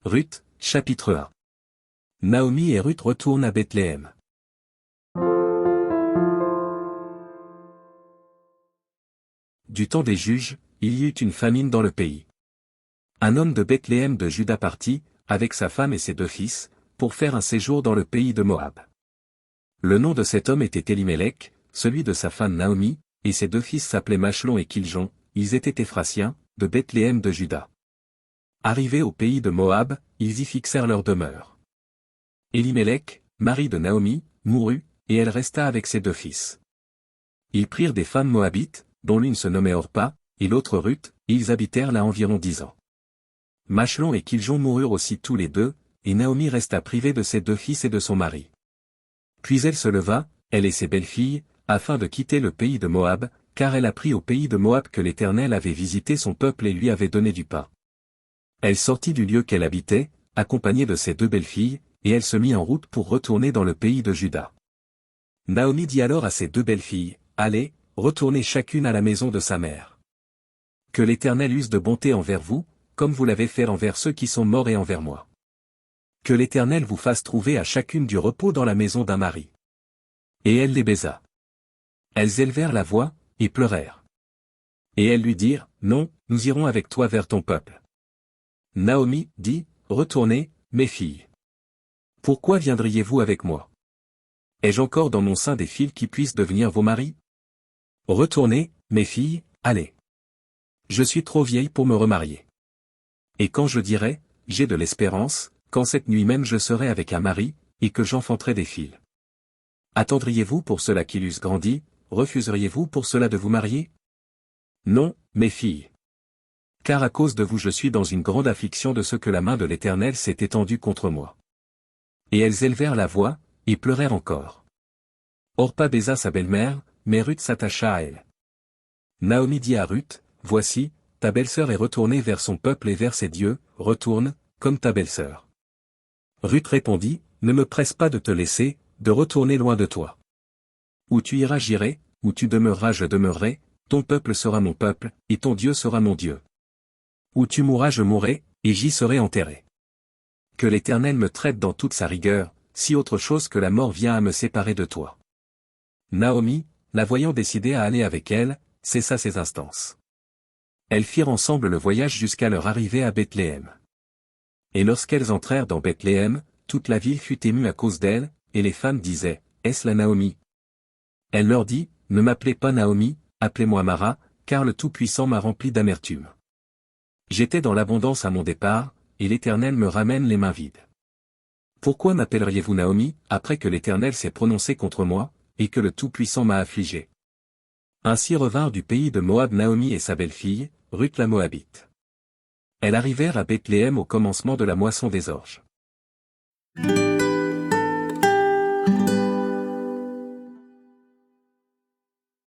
Ruth, chapitre 1. Naomi et Ruth retournent à Bethléem. Du temps des juges, il y eut une famine dans le pays. Un homme de Bethléem de Juda partit, avec sa femme et ses 2 fils, pour faire un séjour dans le pays de Moab. Le nom de cet homme était Elimelech, celui de sa femme Naomi, et ses 2 fils s'appelaient Machlon et Kiljon, ils étaient Éphrasiens, de Bethléem de Juda. Arrivés au pays de Moab, ils y fixèrent leur demeure. Elimelech, mari de Naomi, mourut, et elle resta avec ses 2 fils. Ils prirent des femmes moabites, dont l'une se nommait Orpa, et l'autre Ruth, et ils habitèrent là environ 10 ans. Machlon et Kiljon moururent aussi tous les 2, et Naomi resta privée de ses 2 fils et de son mari. Puis elle se leva, elle et ses belles-filles, afin de quitter le pays de Moab, car elle apprit au pays de Moab que l'Éternel avait visité son peuple et lui avait donné du pain. Elle sortit du lieu qu'elle habitait, accompagnée de ses 2 belles-filles, et elle se mit en route pour retourner dans le pays de Juda. Naomi dit alors à ses 2 belles-filles, « Allez, retournez chacune à la maison de sa mère. Que l'Éternel use de bonté envers vous, comme vous l'avez fait envers ceux qui sont morts et envers moi. Que l'Éternel vous fasse trouver à chacune du repos dans la maison d'un mari. » Et elle les baisa. Elles élevèrent la voix, et pleurèrent. Et elles lui dirent, « Non, nous irons avec toi vers ton peuple. » Naomi dit, « Retournez, mes filles. Pourquoi viendriez-vous avec moi? Ai-je encore dans mon sein des filles qui puissent devenir vos maris? Retournez, mes filles, allez. Je suis trop vieille pour me remarier. Et quand je dirai, j'ai de l'espérance, quand cette nuit même je serai avec un mari, et que j'enfanterai des filles. Attendriez-vous pour cela qu'ils eussent grandi, refuseriez-vous pour cela de vous marier? Non, mes filles. Car à cause de vous je suis dans une grande affliction de ce que la main de l'Éternel s'est étendue contre moi. Et elles élevèrent la voix, et pleurèrent encore. Orpa baisa sa belle-mère, mais Ruth s'attacha à elle. Naomi dit à Ruth, « Voici, ta belle-sœur est retournée vers son peuple et vers ses dieux, retourne, comme ta belle-sœur. » Ruth répondit, « Ne me presse pas de te laisser, de retourner loin de toi. Où tu iras j'irai, où tu demeureras je demeurerai, ton peuple sera mon peuple, et ton Dieu sera mon Dieu. Où tu mourras je mourrai, et j'y serai enterré. Que l'Éternel me traite dans toute sa rigueur, si autre chose que la mort vient à me séparer de toi. » Naomi, la voyant décidée à aller avec elle, cessa ses instances. Elles firent ensemble le voyage jusqu'à leur arrivée à Bethléem. Et lorsqu'elles entrèrent dans Bethléem, toute la ville fut émue à cause d'elles, et les femmes disaient, « Est-ce la Naomi? » Elle leur dit, « Ne m'appelez pas Naomi, appelez-moi Mara, car le Tout-Puissant m'a rempli d'amertume. J'étais dans l'abondance à mon départ, et l'Éternel me ramène les mains vides. Pourquoi m'appelleriez-vous Naomi, après que l'Éternel s'est prononcé contre moi, et que le Tout-Puissant m'a affligé? » Ainsi revinrent du pays de Moab Naomi et sa belle-fille, Ruth la Moabite. Elles arrivèrent à Bethléem au commencement de la moisson des orges.